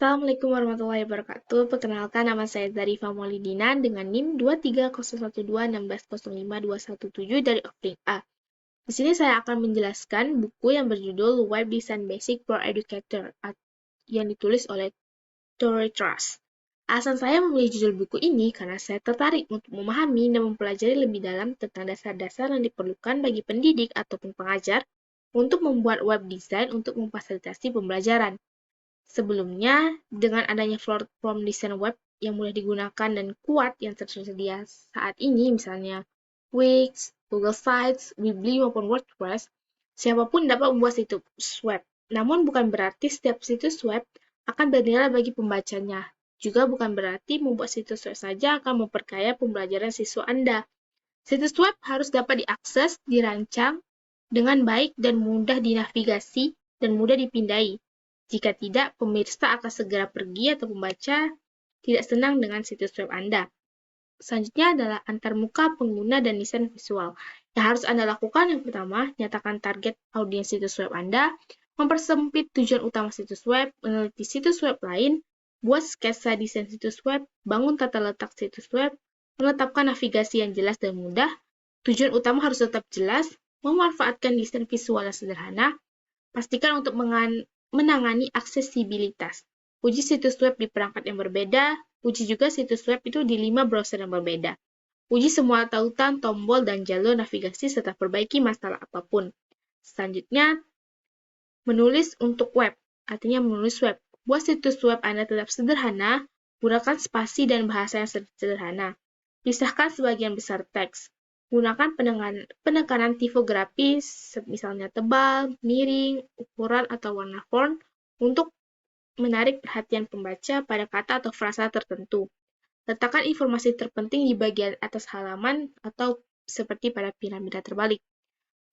Assalamualaikum warahmatullahi wabarakatuh. Perkenalkan, nama saya Zarifah Maulidina dengan NIM 2301216052117 dari Offering A. Di sini saya akan menjelaskan buku yang berjudul Web Design Basic for Educator yang ditulis oleh Tory Truss. Alasan saya memilih judul buku ini karena saya tertarik untuk memahami dan mempelajari lebih dalam tentang dasar-dasar yang diperlukan bagi pendidik ataupun pengajar untuk membuat web design untuk memfasilitasi pembelajaran. Sebelumnya, dengan adanya platform desain web yang mudah digunakan dan kuat yang tersedia saat ini, misalnya Wix, Google Sites, Weebly, maupun WordPress, siapapun dapat membuat situs web. Namun bukan berarti setiap situs web akan bernilai bagi pembacanya. Juga bukan berarti membuat situs web saja akan memperkaya pembelajaran siswa Anda. Situs web harus dapat diakses, dirancang dengan baik dan mudah dinavigasi dan mudah dipindai. Jika tidak, pemirsa akan segera pergi atau pembaca tidak senang dengan situs web Anda. Selanjutnya adalah antarmuka pengguna dan desain visual. Yang harus Anda lakukan yang pertama, nyatakan target audiens situs web Anda, mempersempit tujuan utama situs web, meneliti situs web lain, buat sketsa desain situs web, bangun tata letak situs web, menetapkan navigasi yang jelas dan mudah, tujuan utama harus tetap jelas, memanfaatkan desain visual yang sederhana, pastikan untuk menangani aksesibilitas. Uji situs web di perangkat yang berbeda, uji juga situs web itu di 5 browser yang berbeda. Uji semua tautan, tombol, dan jalur navigasi serta perbaiki masalah apapun. Selanjutnya, menulis untuk web, artinya menulis web. Buat situs web Anda tetap sederhana, gunakan spasi dan bahasa yang sederhana. Pisahkan sebagian besar teks. Gunakan penekanan tipografis, misalnya tebal, miring, ukuran, atau warna font untuk menarik perhatian pembaca pada kata atau frasa tertentu. Letakkan informasi terpenting di bagian atas halaman atau seperti pada piramida terbalik.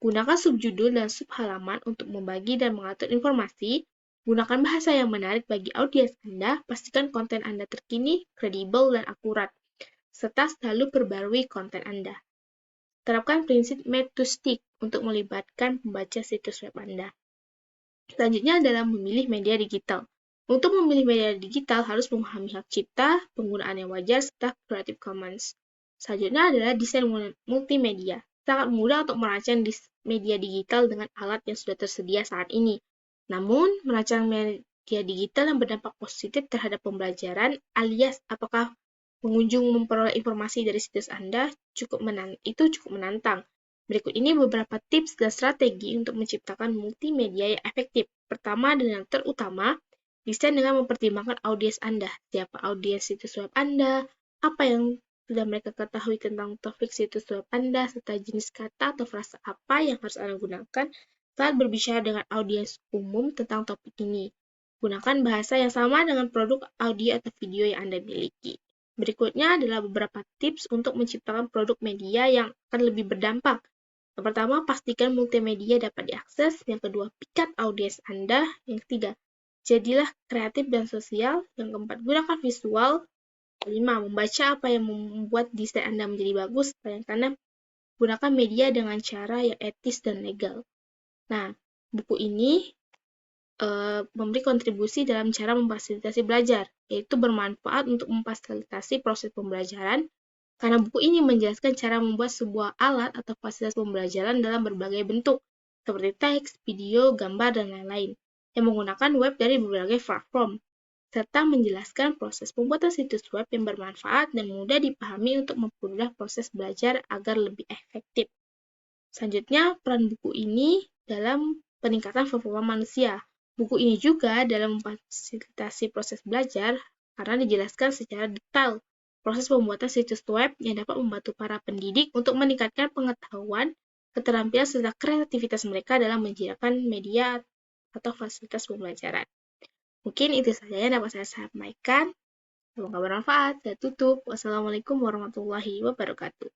Gunakan subjudul dan subhalaman untuk membagi dan mengatur informasi. Gunakan bahasa yang menarik bagi audiens Anda. Pastikan konten Anda terkini, kredibel, dan akurat, serta selalu perbarui konten Anda. Terapkan prinsip made to stick untuk melibatkan pembaca situs web Anda. Selanjutnya adalah memilih media digital. Untuk memilih media digital harus memahami hak cipta, penggunaan yang wajar, serta Creative Commons. Selanjutnya adalah desain multimedia. Sangat mudah untuk merancang media digital dengan alat yang sudah tersedia saat ini. Namun, merancang media digital yang berdampak positif terhadap pembelajaran, alias apakah pengunjung memperoleh informasi dari situs Anda cukup menantang. Berikut ini beberapa tips dan strategi untuk menciptakan multimedia yang efektif. Pertama dan yang terutama, desain dengan mempertimbangkan audiens Anda. Siapa audiens situs web Anda, apa yang sudah mereka ketahui tentang topik situs web Anda, serta jenis kata atau frasa apa yang harus Anda gunakan saat berbicara dengan audiens umum tentang topik ini. Gunakan bahasa yang sama dengan produk audio atau video yang Anda miliki. Berikutnya adalah beberapa tips untuk menciptakan produk media yang akan lebih berdampak. Yang pertama, pastikan multimedia dapat diakses. Yang kedua, pikat audiens Anda. Yang ketiga, jadilah kreatif dan sosial. Yang keempat, gunakan visual. Kelima, membaca apa yang membuat desain Anda menjadi bagus. Yang keenam, gunakan media dengan cara yang etis dan legal. Nah, buku ini memberi kontribusi dalam cara memfasilitasi belajar, yaitu bermanfaat untuk memfasilitasi proses pembelajaran, karena buku ini menjelaskan cara membuat sebuah alat atau fasilitas pembelajaran dalam berbagai bentuk, seperti teks, video, gambar, dan lain-lain, yang menggunakan web dari berbagai platform, serta menjelaskan proses pembuatan situs web yang bermanfaat dan mudah dipahami untuk mempermudah proses belajar agar lebih efektif. Selanjutnya, peran buku ini dalam peningkatan performa manusia. Buku ini juga dalam memfasilitasi proses belajar karena dijelaskan secara detail proses pembuatan situs web yang dapat membantu para pendidik untuk meningkatkan pengetahuan, keterampilan, serta kreativitas mereka dalam menciptakan media atau fasilitas pembelajaran. Mungkin itu saja yang dapat saya sampaikan. Semoga bermanfaat. Saya tutup. Wassalamualaikum warahmatullahi wabarakatuh.